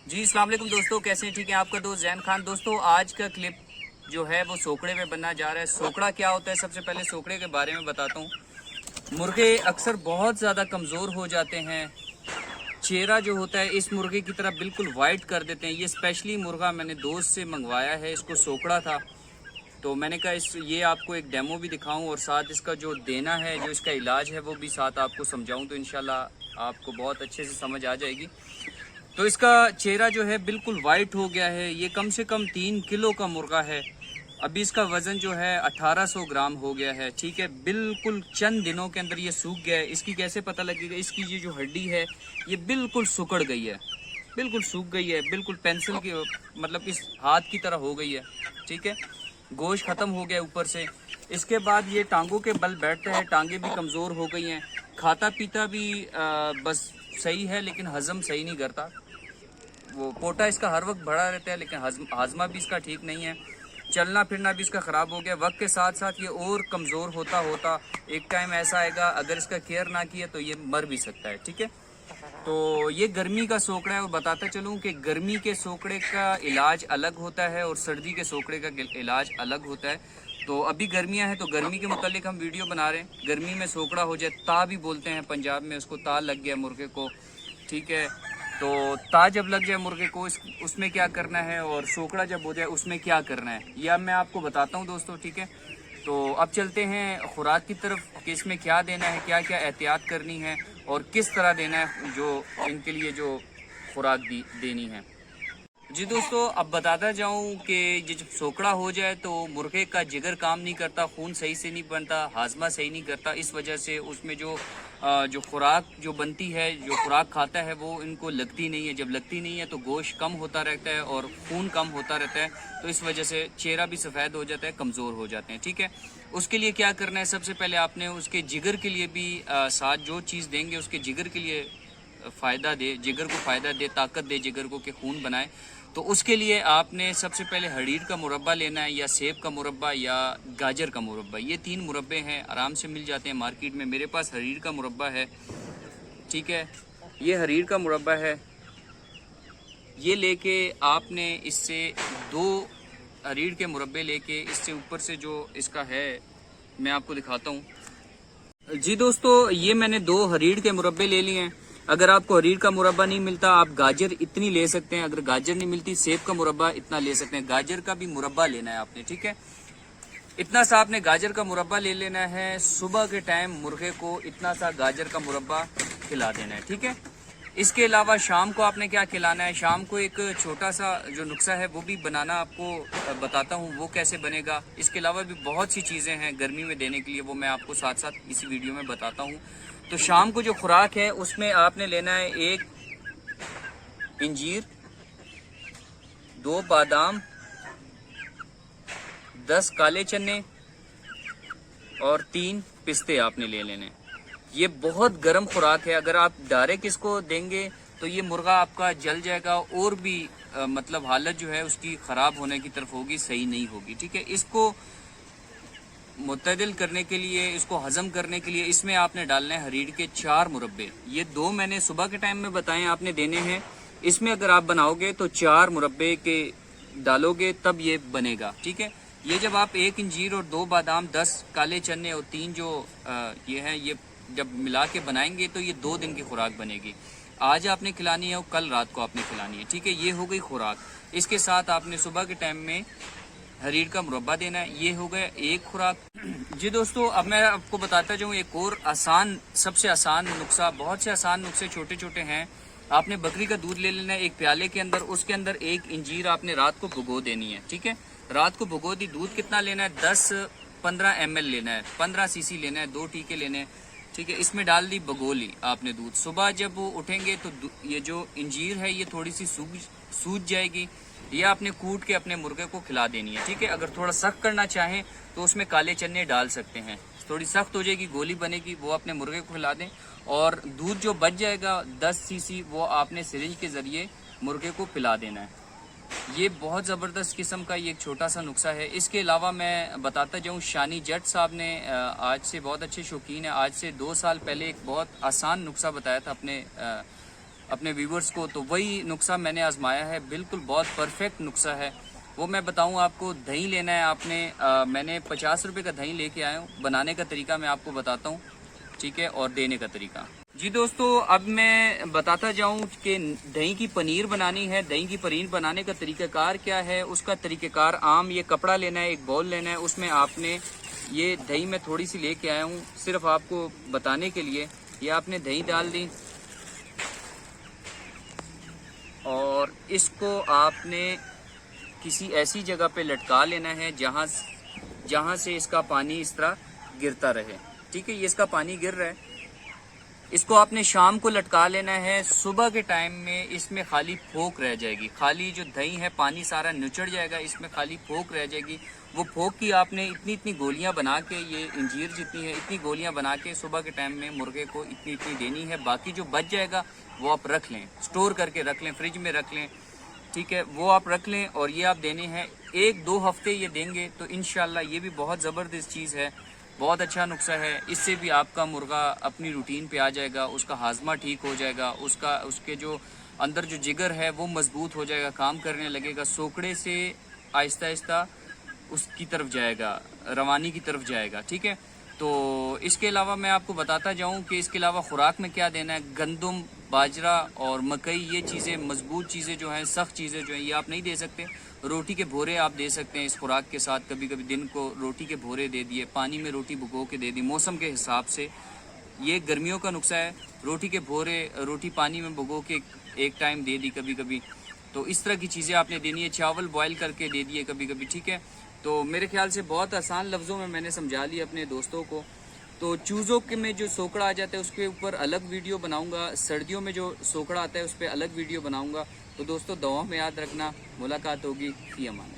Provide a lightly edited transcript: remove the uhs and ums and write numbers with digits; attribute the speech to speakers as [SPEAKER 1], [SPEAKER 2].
[SPEAKER 1] जी अस्सलाम वालेकुम दोस्तों, कैसे हैं? ठीक है। आपका दोस्त जैन खान। दोस्तों आज का क्लिप जो है वो सोकड़े में बनना जा रहा है। सोकड़ा क्या होता है, सबसे पहले सोकड़े के बारे में बताता हूँ। मुर्गे अक्सर बहुत ज़्यादा कमज़ोर हो जाते हैं। चेहरा जो होता है इस मुर्गे की तरह बिल्कुल वाइट कर देते हैं। ये स्पेशली मुर्गा मैंने दोस्त से मंगवाया है, इसको सोकड़ा था तो मैंने कहा ये आपको एक डेमो भी दिखाऊं और साथ इसका जो देना है, जो इसका इलाज है वो भी साथ आपको समझाऊं, तो इंशाल्लाह आपको बहुत अच्छे से समझ आ जाएगी। तो इसका चेहरा जो है बिल्कुल वाइट हो गया है। ये कम से कम 3 किलो का मुर्गा है। अभी इसका वजन जो है 1800 ग्राम हो गया है। ठीक है, बिल्कुल चंद दिनों के अंदर ये सूख गया है। इसकी कैसे पता लगेगा? इसकी ये जो हड्डी है ये बिल्कुल सुकड़ गई है, बिल्कुल सूख गई है, बिल्कुल पेंसिल की मतलब इस हाथ की तरह हो गई है। ठीक है, गोश्त खत्म हो गया ऊपर से। इसके बाद ये टांगों के बल बैठता है, टांगे भी कमज़ोर हो गई हैं। खाता पीता भी बस सही है लेकिन हजम सही नहीं करता। वो पोटा इसका हर वक्त बढ़ा रहता है लेकिन हाजमा भी इसका ठीक नहीं है। चलना फिरना भी इसका ख़राब हो गया। वक्त के साथ साथ ये और कमज़ोर होता होता एक टाइम ऐसा आएगा अगर इसका केयर ना किया तो ये मर भी सकता है। ठीक है, तो ये गर्मी का सोकड़ा है। और बताता चलूँ कि गर्मी के सोकड़े का इलाज अलग होता है और सर्दी के सोकड़े का इलाज अलग होता है। तो अभी गर्मियां हैं तो गर्मी के मुतालिक हम वीडियो बना रहे हैं। गर्मी में सोकड़ा हो जाए, ता भी बोलते हैं पंजाब में उसको, ता लग गया मुर्गे को। ठीक है, तो ता जब लग जाए मुर्गे को उसमें क्या करना है और सोकड़ा जब हो जाए उसमें क्या करना है, ये अब मैं आपको बताता हूँ दोस्तों। ठीक है, तो अब चलते हैं खुराक की तरफ कि इसमें क्या देना है, क्या क्या एहतियात करनी है और किस तरह देना है जो इनके लिए जो खुराक देनी है। जी दोस्तों, अब बताता जाऊं कि जब सोकड़ा हो जाए तो मुर्गे का जिगर काम नहीं करता, खून सही से नहीं बनता, हाजमा सही नहीं करता। इस वजह से उसमें जो खुराक जो बनती है, जो खुराक खाता है वो इनको लगती नहीं है। जब लगती नहीं है तो गोश्त कम होता रहता है और खून कम होता रहता है, तो इस वजह से चेहरा भी सफ़ेद हो जाता है, कमज़ोर हो जाते हैं। ठीक है, उसके लिए क्या करना है, सबसे पहले आपने उसके जिगर के लिए भी साथ जो चीज़ देंगे उसके जिगर के लिए फ़ायदा दे, जिगर को फ़ायदा दे, ताकत दे जिगर को कि खून बनाए। तो उसके लिए आपने सबसे पहले हरीर का मुरब्बा लेना है, या सेब का मुरब्बा या गाजर का मुरब्बा। ये 3 मुरब्बे हैं, आराम से मिल जाते हैं मार्केट में। मेरे पास हरीर का मुरब्बा है। ठीक है, ये हरीर का मुरब्बा है। ये लेके आपने इससे 2 हरीर के मुरब्बे लेके इससे ऊपर से जो इसका है मैं आपको दिखाता हूँ। जी दोस्तों, ये मैंने 2 हरीर के मुरब्बे ले लिए हैं। अगर आपको हरीर का मुरब्बा नहीं मिलता आप गाजर इतनी ले सकते हैं। अगर गाजर नहीं मिलती सेब का मुरब्बा इतना ले सकते हैं। गाजर का भी मुरब्बा लेना है आपने। ठीक है, इतना सा आपने गाजर का मुरब्बा ले लेना है। सुबह के टाइम मुर्गे को इतना सा गाजर का मुरब्बा खिला देना है। ठीक है, इसके अलावा शाम को आपने क्या खिलाना है, शाम को एक छोटा सा जो नुस्खा है वो भी बनाना आपको बताता हूँ, वो कैसे बनेगा। इसके अलावा भी बहुत सी चीज़ें हैं गर्मी में देने के लिए, वो मैं आपको साथ साथ इसी वीडियो में बताता हूँ। तो शाम को जो खुराक है उसमें आपने लेना है 1 इंजीर, 2 बादाम, 10 काले चने और 3 पिस्ते आपने ले लेने। ये बहुत गर्म खुराक है, अगर आप डायरेक्ट इसको देंगे तो ये मुर्गा आपका जल जाएगा और भी मतलब हालत जो है उसकी ख़राब होने की तरफ होगी, सही नहीं होगी। ठीक है, इसको मुतदिल करने के लिए, इसको हजम करने के लिए इसमें आपने डालना है हरीर के 4 मुरब्बे। ये 2 मैंने सुबह के टाइम में बताए आपने देने हैं। इसमें अगर आप बनाओगे तो 4 मुरब्बे के डालोगे तब ये बनेगा। ठीक है, ये जब आप 1 इंजीर और 2 बादाम, 10 काले चने और 3 जो ये हैं, ये जब मिला के बनाएंगे तो ये 2 दिन की खुराक बनेगी। आज आपने खिलानी है और कल रात को आपने खिलानी है। ठीक है, ये हो गई खुराक। इसके साथ आपने सुबह के टाइम में हरीर का मुरब्बा देना है। ये हो गया एक खुराक। जी दोस्तों, अब मैं आपको बताता जाऊँ एक और आसान, सबसे आसान नुस्खा। बहुत से आसान नुस्खे छोटे छोटे हैं। आपने बकरी का दूध ले लेना है एक प्याले के अंदर, उसके अंदर 1 इंजीर आपने रात को भिगो देनी है। ठीक है, रात को भिगो दी। दूध कितना लेना है, 10-15 ml लेना है, 15 cc लेना है, 2 टीके लेने हैं। ठीक है, इसमें डाल दी, भगोली आपने दूध। सुबह जब वो उठेंगे तो ये जो इंजीर है ये थोड़ी सी सूज जाएगी। ये आपने कूट के अपने मुर्गे को खिला देनी है। ठीक है, अगर थोड़ा सख्त करना चाहें तो उसमें काले चने डाल सकते हैं। थोड़ी सख्त हो जाएगी, गोली बनेगी, वो अपने मुर्गे को खिला दें। और दूध जो बच जाएगा 10 cc वो आपने सिरिंज के ज़रिए मुर्गे को पिला देना है। ये बहुत ज़बरदस्त किस्म का ये एक छोटा सा नुस्खा है। इसके अलावा मैं बताता जाऊँ, शानी जट साहब ने आज से बहुत अच्छे शौकीन है, आज से 2 साल पहले एक बहुत आसान नुस्खा बताया था अपने अपने व्यूवर्स को, तो वही नुस्खा मैंने आजमाया है, बिल्कुल बहुत परफेक्ट नुस्खा है। वो मैं बताऊं आपको। दही लेना है आपने, मैंने 50 रुपये का दही लेके आया हूँ। बनाने का तरीका मैं आपको बताता हूँ, ठीक है, और देने का तरीका। जी दोस्तों, अब मैं बताता जाऊं कि दही की पनीर बनानी है। दही की पनीर बनाने का तरीकाकार क्या है, उसका तरीकाकार आम, ये कपड़ा लेना है, एक बाउल लेना है, उसमें आपने ये दही मैं थोड़ी सी लेके आया हूँ सिर्फ आपको बताने के लिए। ये आपने दही डाल दी और इसको आपने किसी ऐसी जगह पे लटका लेना है जहां से इसका पानी इस तरह गिरता रहे। ठीक है, ये इसका पानी गिर रहा है, इसको आपने शाम को लटका लेना है। सुबह के टाइम में इसमें खाली फोक रह जाएगी, खाली जो दही है पानी सारा निचड़ जाएगा, इसमें खाली फोक रह जाएगी। वो फोक की आपने इतनी इतनी गोलियां बना के, ये इंजीर जितनी है इतनी गोलियां बना के सुबह के टाइम में मुर्गे को इतनी इतनी देनी है। बाकी जो बच जाएगा वो आप रख लें, स्टोर करके रख लें, फ्रिज में रख लें, ठीक है, वो आप रख लें। और ये आप देने हैं 1-2 हफ्ते ये देंगे तो इंशाल्लाह ये भी बहुत ज़बरदस्त चीज़ है, बहुत अच्छा नुस्खा है। इससे भी आपका मुर्गा अपनी रूटीन पे आ जाएगा, उसका हाजमा ठीक हो जाएगा, उसके जो अंदर जो जिगर है वो मजबूत हो जाएगा, काम करने लगेगा, सोकड़े से आहिस्ता आहिस्ता उसकी तरफ जाएगा, रवानी की तरफ जाएगा। ठीक है, तो इसके अलावा मैं आपको बताता जाऊं कि इसके अलावा खुराक में क्या देना है। गंदम, बाजरा और मकई, ये चीज़ें मजबूत चीज़ें जो हैं, सख्त चीज़ें जो हैं, ये आप नहीं दे सकते। रोटी के भोरे आप दे सकते हैं इस खुराक के साथ। कभी कभी दिन को रोटी के भोरे दे दिए, पानी में रोटी भिगो के दे दी, मौसम के हिसाब से। ये गर्मियों का नुस्खा है, रोटी के भोरे रोटी पानी में भिगो के एक टाइम दे दी कभी कभी। तो इस तरह की चीज़ें आपने देनी है। चावल बॉयल करके दे दिए कभी कभी। ठीक है, तो मेरे ख्याल से बहुत आसान लफ्ज़ों में मैंने समझा लिया अपने दोस्तों को। तो चूज़ों के में जो सोकड़ा आ जाता है उसके ऊपर अलग वीडियो बनाऊंगा, सर्दियों में जो सोकड़ा आता है उस पर अलग वीडियो बनाऊंगा। तो दोस्तों दुआ में याद रखना, मुलाकात होगी, फी अमान।